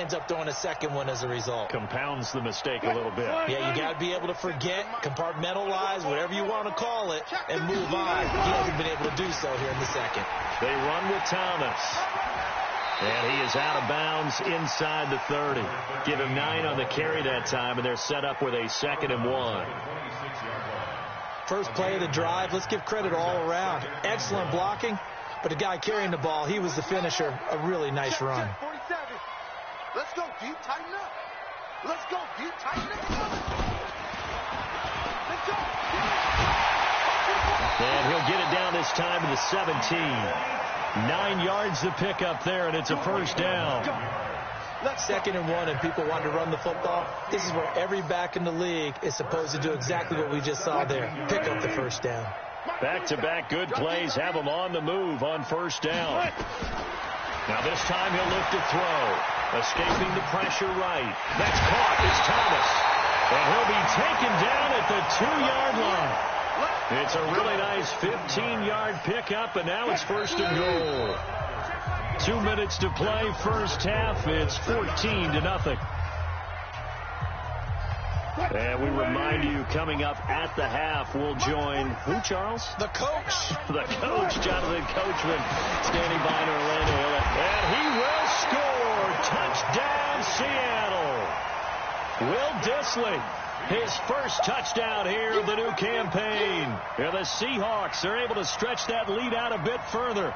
ends up throwing a second one as a result. Compounds the mistake a little bit. Yeah, you got to be able to forget, compartmentalize, whatever you want to call it, and move on. He hasn't been able to do so here in the second. They run with Thomas. And he is out of bounds inside the 30. Give him 9 on the carry that time, and they're set up with a 2nd and 1. First play of the drive, let's give credit all around. Excellent blocking, but the guy carrying the ball, he was the finisher. A really nice run. 47. Let's go, deep, tighten up. Let's go, deep, tighten up. Let's go. And he'll get it down this time to the 17. 9 yards to pick up there, and it's a first down. 2nd and 1, and people want to run the football. This is where every back in the league is supposed to do exactly what we just saw there. Pick up the first down. Back-to-back good plays have him on the move on first down. Now this time he'll lift to throw. Escaping the pressure right. That's caught. It's Thomas. And he'll be taken down at the 2-yard line. It's a really nice 15-yard pickup, and now it's 1st and goal. 2 minutes to play, first half. It's 14-0. And we remind you, coming up at the half, we'll join who, Charles? The coach. The coach, Jonathan Coachman, standing by in Orlando. And he will score. Touchdown, Seattle. Will Dissly. His first touchdown here of the new campaign. And the Seahawks are able to stretch that lead out a bit further.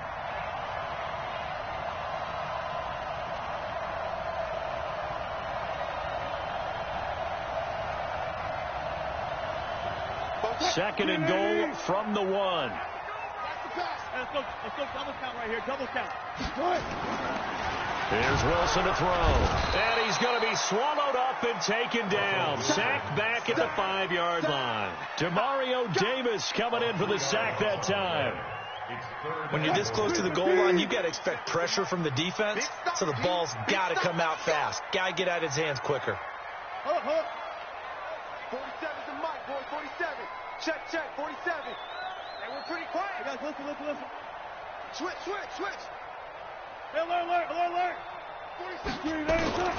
Second and goal from the 1. Let's go double count right here. Double count. Here's Wilson to throw. And he's going to be swallowed up and taken down. Sacked back at the 5-yard line. Demario Davis coming in for the sack that time. When you're this close to the goal line, you've got to expect pressure from the defense, so the ball's got to come out fast. Got to get out of his hands quicker. 47's the mic, boy. 47. Check, 47. And we're pretty quiet. Guys, listen. Switch. Hey, alert. 47.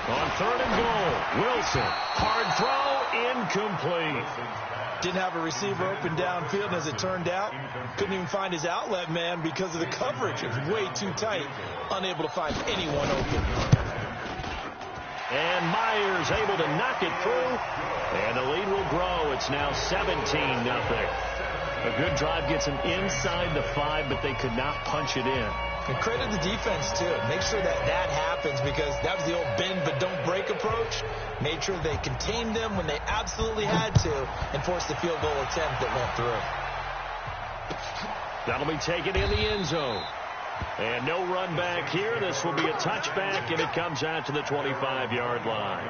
On 3rd and goal, Wilson. Hard throw, incomplete. Didn't have a receiver open downfield, and as it turned out, couldn't even find his outlet man because of the coverage. It was way too tight, unable to find anyone open. And Myers able to knock it through, and the lead will grow. It's now 17-0. A good drive gets them inside the 5, but they could not punch it in. And credit the defense, too. Make sure that happens, because that was the old bend but don't break approach. Made sure they contained them when they absolutely had to and forced the field goal attempt that went through. That'll be taken in the end zone. And no run back here. This will be a touchback, and it comes out to the 25-yard line.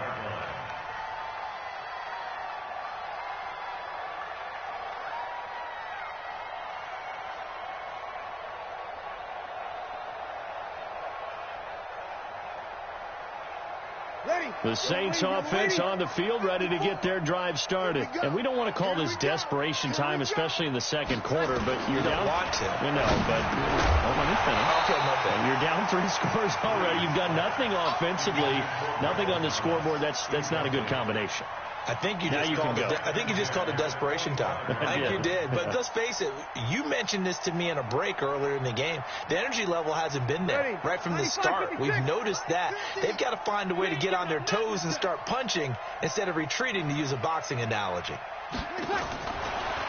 The Saints offense on the field, ready to get their drive started. And we don't want to call this desperation time, especially in the second quarter, but you're down. Want to. No, but let me finish. Okay, nothing. You're down 3 scores already. You've done nothing offensively, nothing on the scoreboard. That's not a good combination. I think you just called it desperation time. I think you did. But let's face it, you mentioned this to me in a break earlier in the game. The energy level hasn't been there right from the start. We've noticed that. They've got to find a way to get on their toes and start punching instead of retreating, to use a boxing analogy.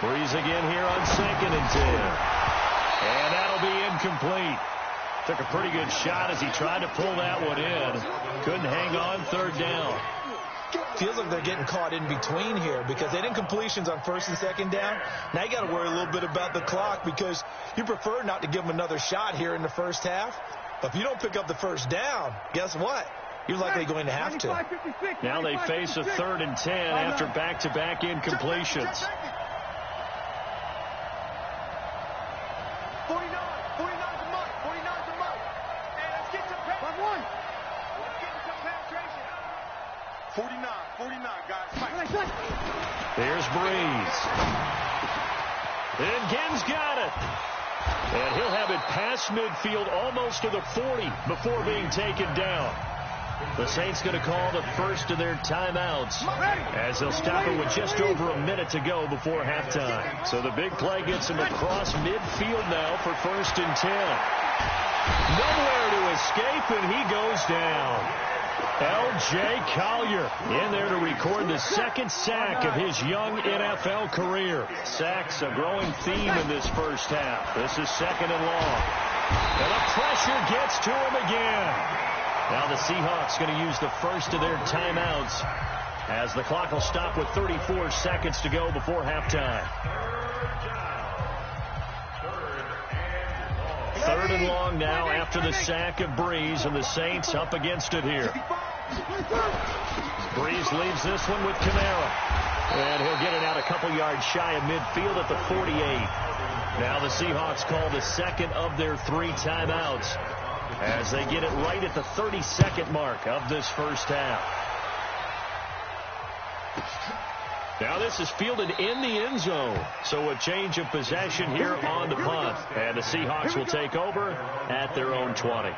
Breeze again here on 2nd and 10. And that'll be incomplete. Took a pretty good shot as he tried to pull that one in. Couldn't hang on, 3rd down. Feels like they're getting caught in between here, because they didn't completions on 1st and 2nd down. Now you got to worry a little bit about the clock, because you prefer not to give them another shot here in the first half. But if you don't pick up the first down, guess what? You're likely going to have to. Now they face a 3rd and 10 after back-to-back incompletions. 49's the mark. 49's the mark. Hey, let's get some penetration. Let's get some penetration. 49, guys. There's Breeze. And Ginn's got it. And he'll have it past midfield, almost to the 40, before being taken down. The Saints going to call the first of their timeouts as they'll stop it with just over a minute to go before halftime. So the big play gets him across midfield now for 1st and 10. Nowhere to escape, and he goes down. L.J. Collier in there to record the 2nd sack of his young NFL career. Sacks a growing theme in this first half. This is 2nd and long. And the pressure gets to him again. Now the Seahawks going to use the first of their timeouts as the clock will stop with 34 seconds to go before halftime. 3rd and long now after the sack of Breeze, and the Saints up against it here. Breeze leaves this one with Kamara, and he'll get it out a couple yards shy of midfield at the 48. Now the Seahawks call the 2nd of their 3 timeouts as they get it right at the 32nd mark of this first half. Now this is fielded in the end zone. So a change of possession here on the punt. And the Seahawks will take over at their own 20.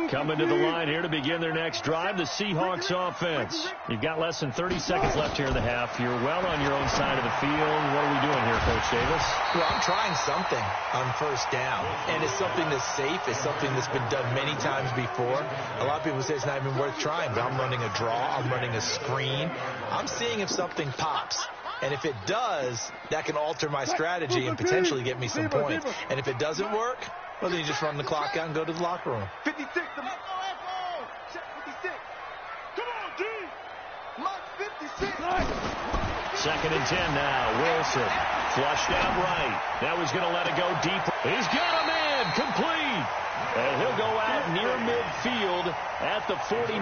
Coming to the line here to begin their next drive, the Seahawks offense. You've got less than 30 seconds left here in the half. You're well on your own side of the field. What are we doing here, Coach Davis? Well, I'm trying something on 1st down, and it's something that's safe. It's something that's been done many times before. A lot of people say it's not even worth trying, but I'm running a draw. I'm running a screen. I'm seeing if something pops. And if it does, that can alter my strategy and potentially get me some points. And if it doesn't work, well, then you just run the clock out and go to the locker room. 56. Check 56. Come on, D. Mark 56. 2nd and 10 now. Wilson flushed out right. Now he's going to let it go deep. He's got a man complete. And he'll go out near midfield at the 49.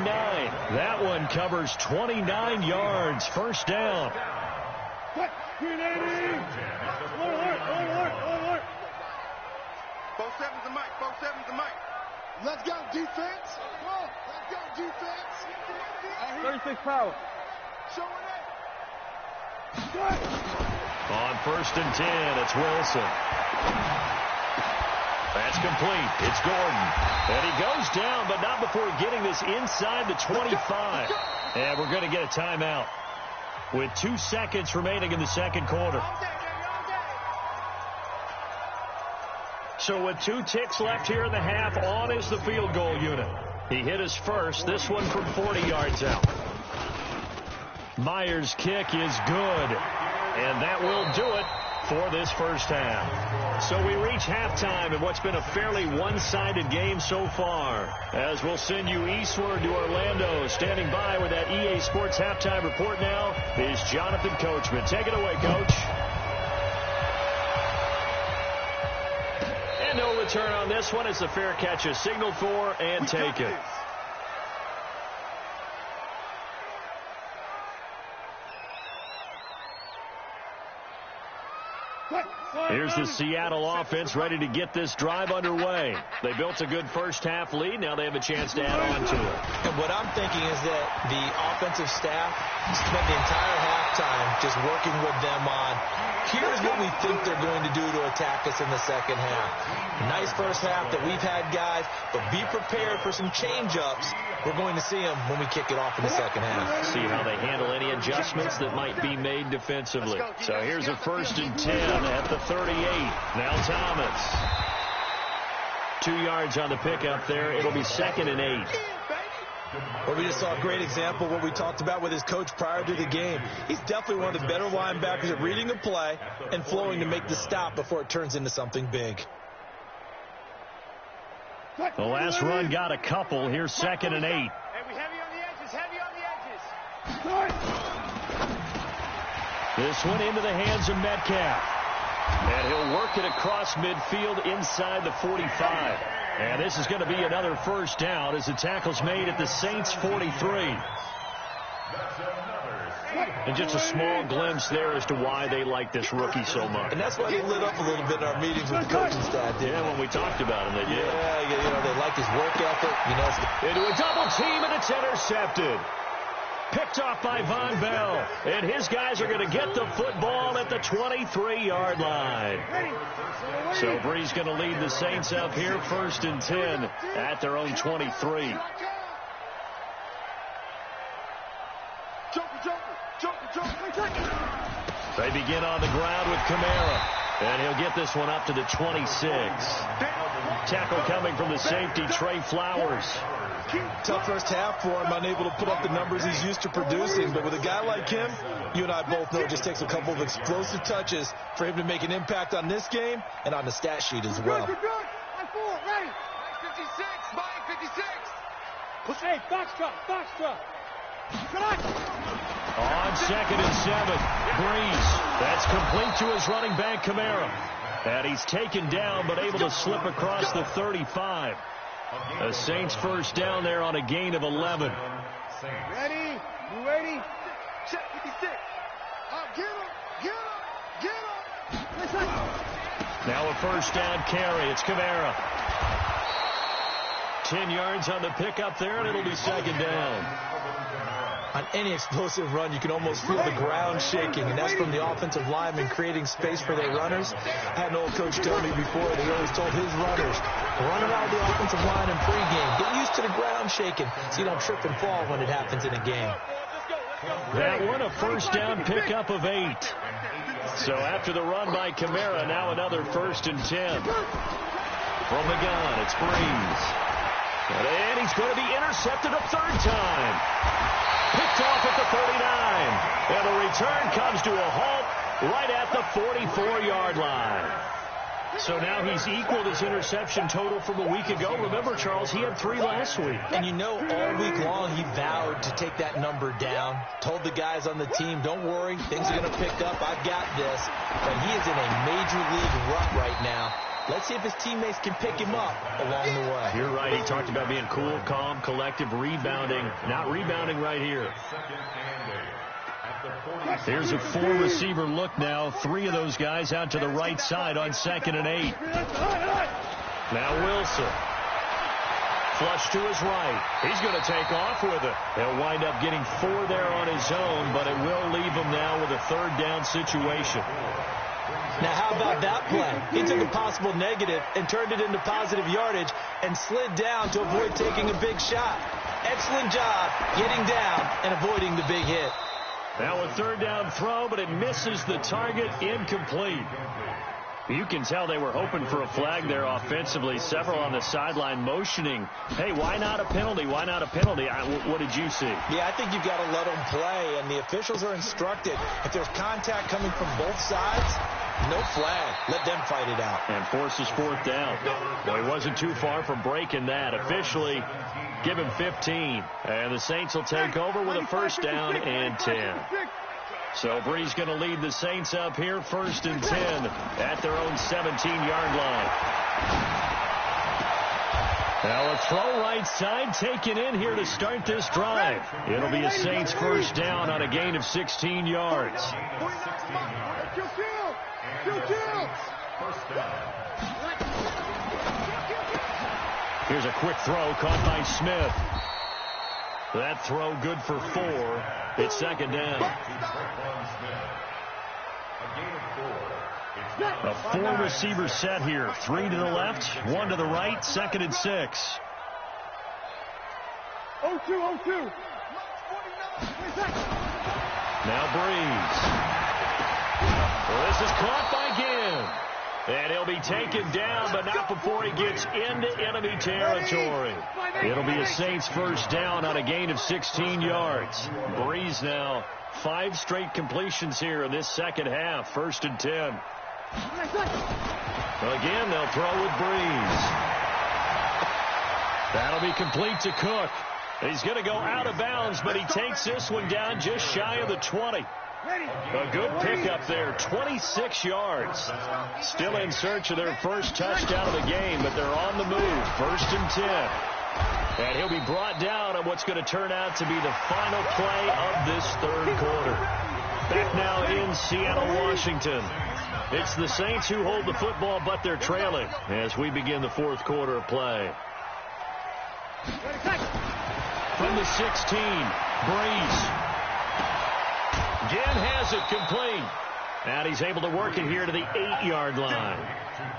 That one covers 29 yards. 1st down. Green 80. Both sevens and Mike. Both sevens and Mike. Let's go, defense. Come on. Let's go, defense. 36 power. Showing it. On 1st and 10, it's Wilson. That's complete. It's Gordon. And he goes down, but not before getting this inside the 25. And we're going to get a timeout with 2 seconds remaining in the 2nd quarter. So with 2 ticks left here in the half, on is the field goal unit. He hit his first, this one from 40 yards out. Myers' kick is good, and that will do it for this first half. So we reach halftime in what's been a fairly one-sided game so far. As we'll send you eastward to Orlando. Standing by with that EA Sports halftime report now is Jonathan Coachman. Take it away, Coach. And no return on this one. It's a fair catch, a signal for, and take it. Here's the Seattle offense ready to get this drive underway. They built a good first half lead. Now they have a chance to add on to it. And what I'm thinking is that the offensive staff spent the entire halftime just working with them on, here's what we think they're going to do to attack us in the second half. Nice first half that we've had, guys, but be prepared for some change-ups. We're going to see them when we kick it off in the second half. See how they handle any adjustments that might be made defensively. So here's a 1st and 10 at the 38. Now Thomas. 2 yards on the pickup there. It'll be 2nd and 8. Well, we just saw a great example of what we talked about with his coach prior to the game. He's definitely one of the better linebackers at reading a play and flowing to make the stop before it turns into something big. The last run got a couple. Here's 2nd and 8. Hey, we heavy on the edges, heavy on the edges. This one into the hands of Metcalf. And he'll work it across midfield inside the 45. And this is going to be another first down as the tackle's made at the Saints' 43. And just a small glimpse there as to why they like this rookie so much. And that's why they lit up a little bit in our meetings with the coaching staff. Yeah, when we talked about him, they did. Yeah, you know, they like his work ethic. You know, into a double team, and it's intercepted. Picked off by Von Bell. And his guys are going to get the football at the 23-yard line. So Bree's going to lead the Saints up here 1st and 10 at their own 23. They begin on the ground with Kamara. And he'll get this one up to the 26. Tackle coming from the safety, Trey Flowers. Tough first half for him, unable to put up the numbers he's used to producing. But with a guy like him, you and I both know it just takes a couple of explosive touches for him to make an impact on this game and on the stat sheet as well. Good. On 4, ready. 56, Mike, 56. Hey, box drop. On 2nd and 7, Breeze. That's complete to his running back, Kamara. And he's taken down, but able to slip across the 35. The Saints first down there on a gain of 11. Ready? You ready? Check 56. Get him. Now a first down carry. It's Kamara. 10 yards on the pickup there, and it'll be 2nd down. On any explosive run, you can almost feel the ground shaking, and that's from the offensive linemen creating space for their runners. I had an old coach tell me before that he always told his runners, run around the offensive line in pregame. Get used to the ground shaking so you don't trip and fall when it happens in a game. That one, a first down pickup of 8. So after the run by Kamara, now another 1st and 10. From the gun, it's Breeze. And he's going to be intercepted a 3rd time. Picked off at the 39. And the return comes to a halt right at the 44-yard line. So now he's equaled his interception total from a week ago. Remember, Charles, he had 3 last week. And you know, all week long he vowed to take that number down. Told the guys on the team, don't worry, things are going to pick up. I've got this. But he is in a major league rut right now. Let's see if his teammates can pick him up along the way. You're right. He talked about being cool, calm, collective, rebounding. Not rebounding right here. Here's a 4-receiver look now. 3 of those guys out to the right side on 2nd and 8. Now Wilson. Flush to his right. He's going to take off with it. He'll wind up getting 4 there on his own, but it will leave him now with a 3rd down situation. Now, how about that play? He took a possible negative and turned it into positive yardage and slid down to avoid taking a big shot. Excellent job getting down and avoiding the big hit. Now a 3rd down throw, but it misses the target, incomplete. You can tell they were hoping for a flag there offensively. Several on the sideline motioning, hey, why not a penalty? Why not a penalty? What did you see? Yeah, I think you've got to let them play, and the officials are instructed. If there's contact coming from both sides, no flag. Let them fight it out. And forces 4th down. Well, he wasn't too far from breaking that. Officially, give him 15. And the Saints will take over with a 1st down and 10. So Bree's going to lead the Saints up here 1st and 10 at their own 17-yard line. Now a throw right side taken in here to start this drive. It'll be a Saints 1st down on a gain of 16 yards. Here's a quick throw caught by Smith. That throw good for 4. It's 2nd down. A 4-receiver set here. 3 to the left, 1 to the right, 2nd and 6. 0-2. Now Breeze. Well, this is caught by Ginn. And he'll be taken down, but not before he gets into enemy territory. It'll be a Saints 1st down on a gain of 16 yards. Breeze now 5 straight completions here in this 2nd half. 1st and 10. Again, they'll throw with Breeze. That'll be complete to Cook. He's going to go out of bounds, but he takes this one down just shy of the 20. A good pickup there, 26 yards. Still in search of their first touchdown of the game, but they're on the move. 1st and 10. And he'll be brought down on what's going to turn out to be the final play of this 3rd quarter. Back now in Seattle, Washington. It's the Saints who hold the football, but they're trailing as we begin the 4th quarter of play. from the 16. Breeze. Again has it complete. And he's able to work it here to the 8-yard line.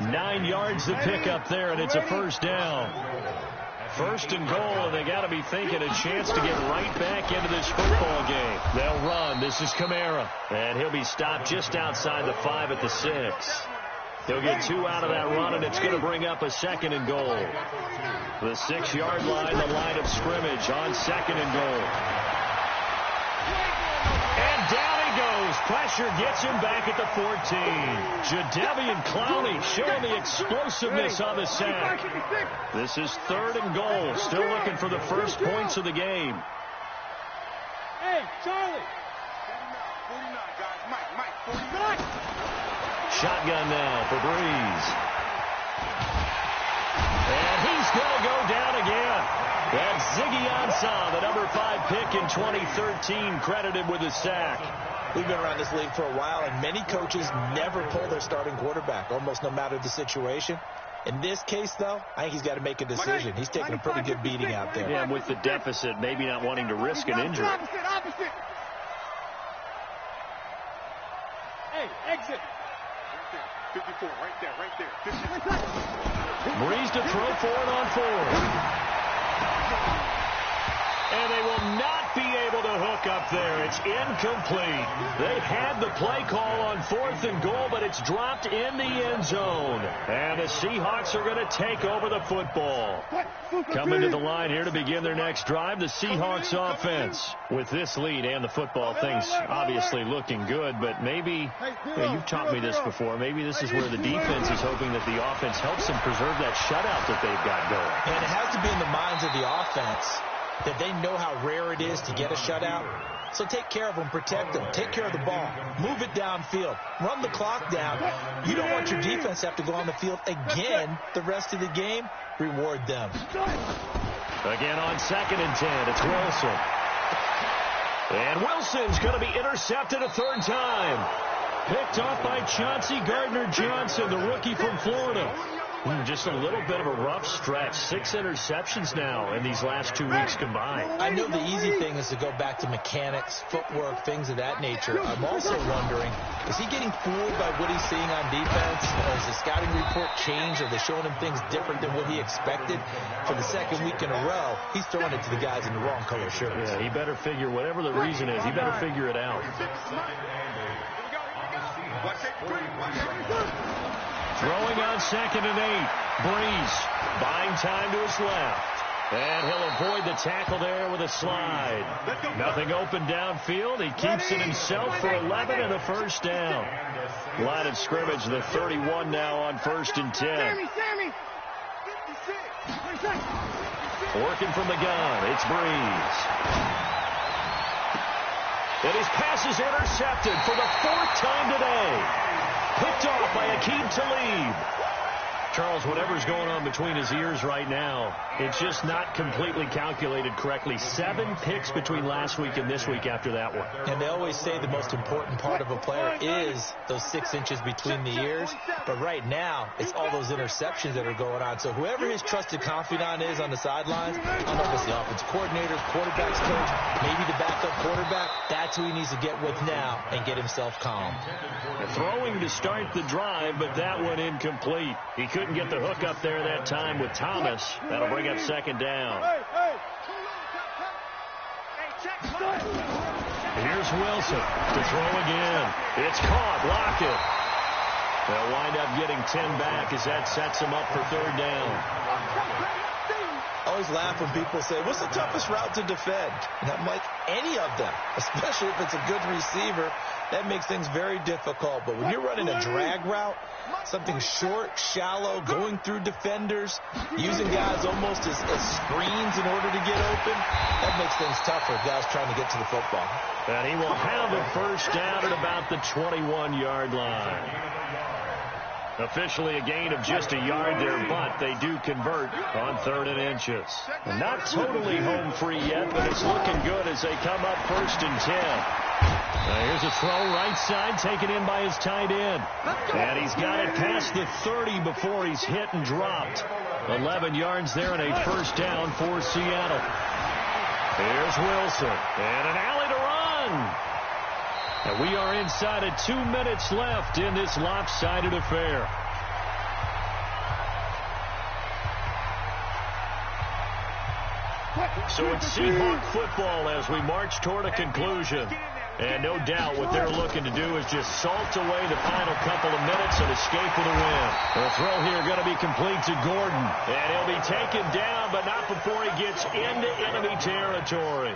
9 yards to pick up there, and it's a first down. First and goal, and they got to be thinking a chance to get right back into this football game. They'll run. This is Kamara, and he'll be stopped just outside the 5 at the 6. He'll get 2 out of that run, and it's going to bring up a second and goal. The 6-yard line, the line of scrimmage on second and goal. And down he goes. Pressure gets him back at the 14. Jadeveon Clowney showing the explosiveness on the sack. This is third and goal. Still looking for the first points of the game. Hey, Charlie. 49, guys. Mike, 49. Shotgun now for Breeze. And he's going to go down again. That's Ziggy Ansah, the number 5 pick in 2013, credited with a sack. We've been around this league for a while, and many coaches never pull their starting quarterback, almost no matter the situation. In this case, though, I think he's got to make a decision. He's taking a pretty good beating out there. Yeah, with the deficit, maybe not wanting to risk an injury. Opposite. Hey, exit. 54, right there. 54. Breeze to throw for it on 4. And they will not be able to hook up there. It's incomplete. They had the play call on 4th and goal, but it's dropped in the end zone. And the Seahawks are going to take over the football. Coming to the line here to begin their next drive, the Seahawks offense. With this lead and the football, things obviously looking good, but maybe, you've taught me this before, maybe this is where the defense is hoping that the offense helps them preserve that shutout that they've got going. And it has to be in the minds of the offense that they know how rare it is to get a shutout. So take care of them, protect them, take care of the ball, move it downfield, run the clock down. You don't want your defense to have to go on the field again the rest of the game. Reward them. Again on 2nd and 10, it's Wilson. And Wilson's going to be intercepted a 3rd time. Picked off by Chauncey Gardner-Johnson, the rookie from Florida. Just a little bit of a rough stretch. 6 interceptions now in these last 2 weeks combined. I know the easy thing is to go back to mechanics, footwork, things of that nature. I'm also wondering, is he getting fooled by what he's seeing on defense? Or has the scouting report changed? Are they showing him things different than what he expected? For the 2nd week in a row, he's throwing it to the guys in the wrong color shirts. Yeah, he better figure, whatever the reason is, he better figure it out. Throwing on 2nd and 8. Breeze buying time to his left. And he'll avoid the tackle there with a slide. Nothing open downfield. He keeps it himself for 11 and a first down. Line of scrimmage, the 31 now on 1st and 10. Working from the gun, it's Breeze. And his pass is intercepted for the 4th time today. Picked off by Aqib Talib. Charles, whatever's going on between his ears right now, it's just not completely calculated correctly. 7 picks between last week and this week after that one. And they always say the most important part of a player is those 6 inches between the ears. But right now, it's all those interceptions that are going on. So whoever his trusted confidant is on the sidelines, I don't know if it's the offensive coordinator, quarterback's coach, maybe the backup quarterback, that's who he needs to get with now and get himself calm. Throwing to start the drive, but that one incomplete. He couldn't get the hook up there that time with Thomas. That'll bring up 2nd down. Here's Wilson to throw again. It's caught. Lockett. They'll wind up getting 10 back as that sets him up for 3rd down. I always laugh when people say, what's the toughest route to defend? And I'm like, any of them, especially if it's a good receiver. That makes things very difficult. But when you're running a drag route, something short, shallow, going through defenders, using guys almost as screens in order to get open, that makes things tougher if guys trying to get to the football. And he will have a first down at about the 21-yard line. Officially a gain of just a yard there, but they do convert on 3rd and inches. Not totally home free yet, but it's looking good as they come up 1st and 10. Here's a throw right side taken in by his tight end. And he's got it past the 30 before he's hit and dropped. 11 yards there and a first down for Seattle. Here's Wilson, and an alley to run. And we are inside of 2 minutes left in this lopsided affair. So it's Seahawk football as we march toward a conclusion. And no doubt what they're looking to do is just salt away the final couple of minutes and escape with a win. The throw here going to be complete to Gordon. And he'll be taken down, but not before he gets into enemy territory.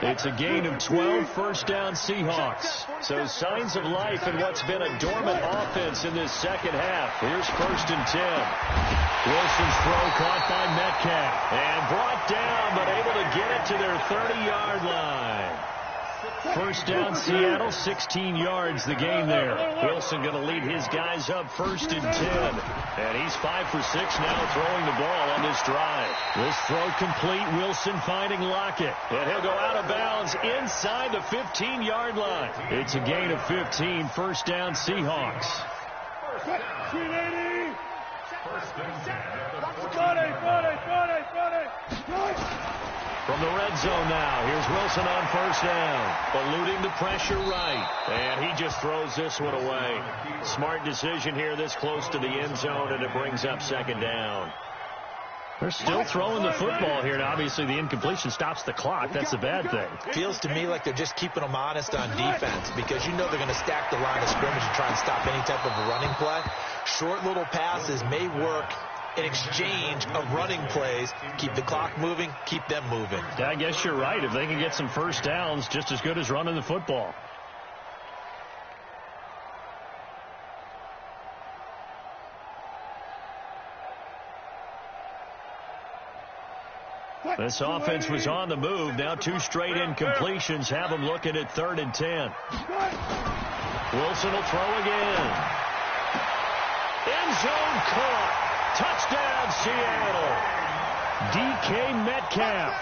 It's a gain of 12, first down Seahawks. So signs of life in what's been a dormant offense in this second half. Here's 1st and 10. Wilson's throw caught by Metcalf. And brought down, but able to get it to their 30-yard line. First down Seattle, 16 yards the game there. Wilson going to lead his guys up 1st and 10. And he's 5 for 6 now throwing the ball on this drive. This throw complete, Wilson finding Lockett. And he'll go out of bounds inside the 15-yard line. It's a gain of 15, first down Seahawks. From the red zone now, here's Wilson on 1st down, eluding the pressure right, and he just throws this one away. Smart decision here this close to the end zone, and it brings up 2nd down. They're still throwing the football here, and obviously the incompletion stops the clock. That's a bad thing. Feels to me like they're just keeping them honest on defense because you know they're going to stack the line of scrimmage and try and stop any type of a running play. Short little passes may work in exchange of running plays. Keep the clock moving, keep them moving. Yeah, I guess you're right. If they can get some first downs, just as good as running the football. This offense was on the move. Now 2 straight incompletions have them looking at 3rd and 10. Wilson will throw again. End zone caught. Touchdown, Seattle. DK Metcalf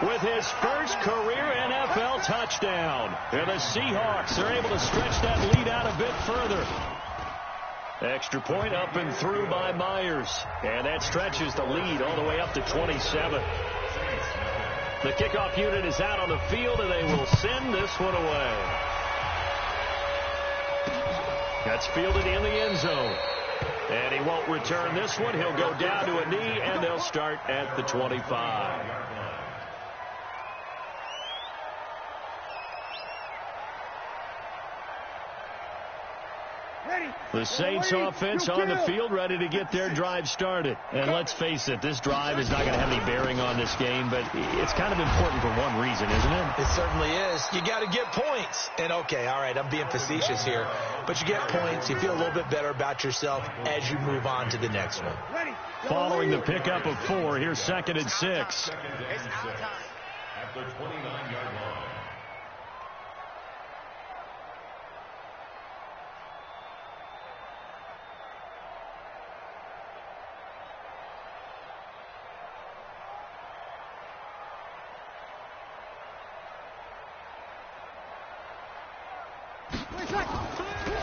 with his first career NFL touchdown. And the Seahawks are able to stretch that lead out a bit further. Extra point up and through by Myers. And that stretches the lead all the way up to 27. The kickoff unit is out on the field, and they will send this one away. That's fielded in the end zone. And he won't return this one. He'll go down to a knee, and they'll start at the 25. The Saints offense on the field, ready to get their drive started. And let's face it, this drive is not going to have any bearing on this game, but it's kind of important for one reason, isn't it? It certainly is. You got to get points. And okay, all right, I'm being facetious here, but you get points, you feel a little bit better about yourself as you move on to the next one. Following the pickup of 4, here's 2nd and 6. At the 29-yard line.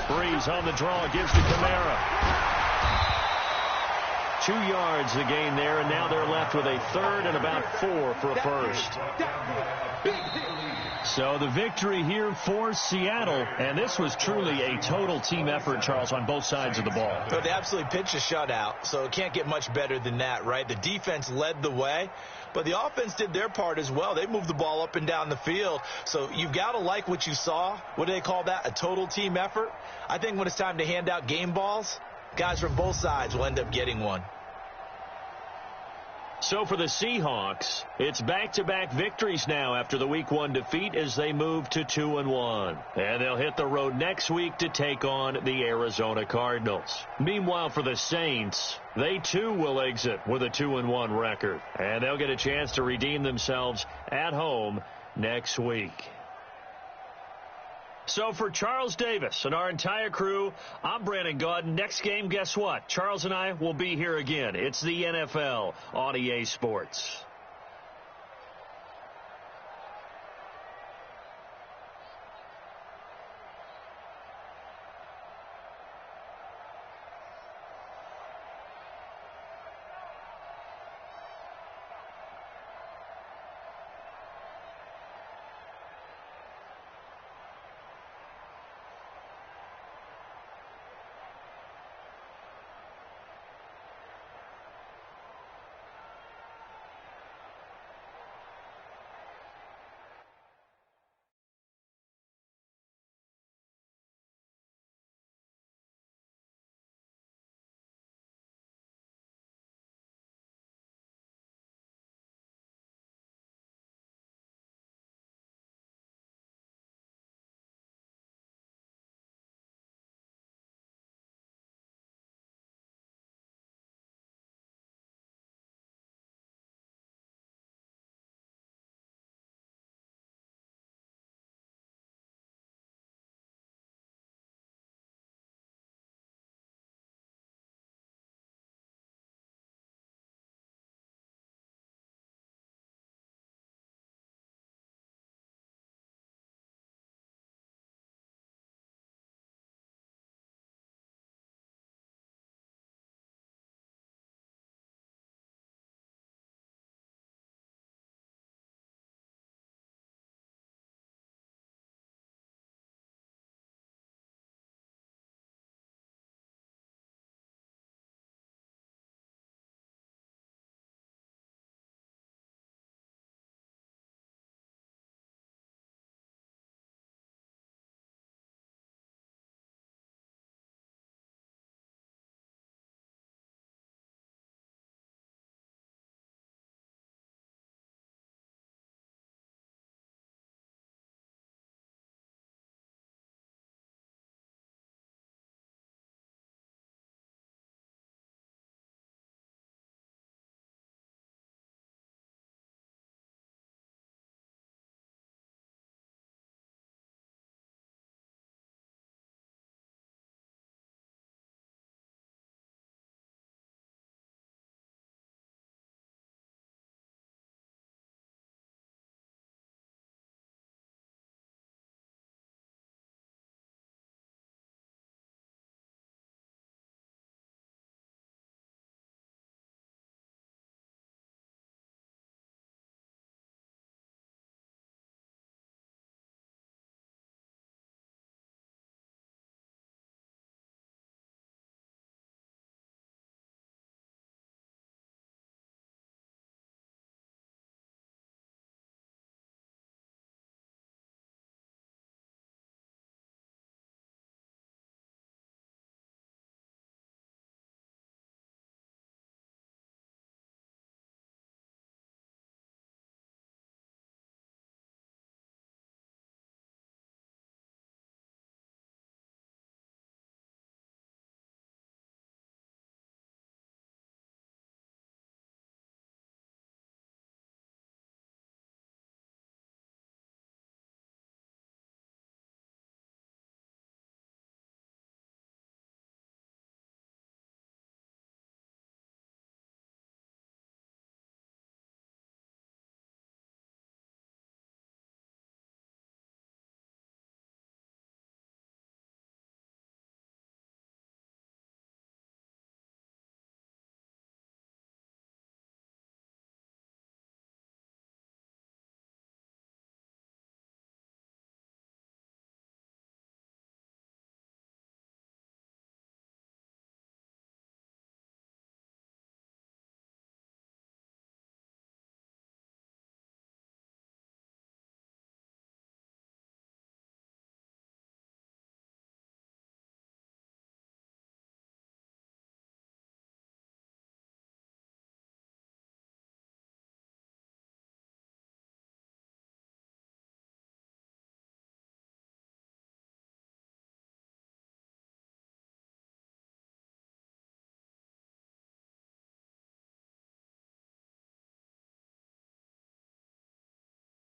Breeze on the draw, gives to Kamara. 2 yards the gain there, and now they're left with a 3rd and about 4 for a first. So the victory here for Seattle, and this was truly a total team effort, Charles, on both sides of the ball. But they absolutely pitched a shutout, so it can't get much better than that, right? The defense led the way, but the offense did their part as well. They moved the ball up and down the field, so you've got to like what you saw. What do they call that? A total team effort? I think when it's time to hand out game balls, guys from both sides will end up getting one. So for the Seahawks, it's back-to-back victories now after the Week 1 defeat as they move to 2-1. And they'll hit the road next week to take on the Arizona Cardinals. Meanwhile, for the Saints, they too will exit with a 2-1 record. And they'll get a chance to redeem themselves at home next week. So for Charles Davis and our entire crew, I'm Brandon Gaudin. Next game, guess what? Charles and I will be here again. It's the NFL on EA Sports.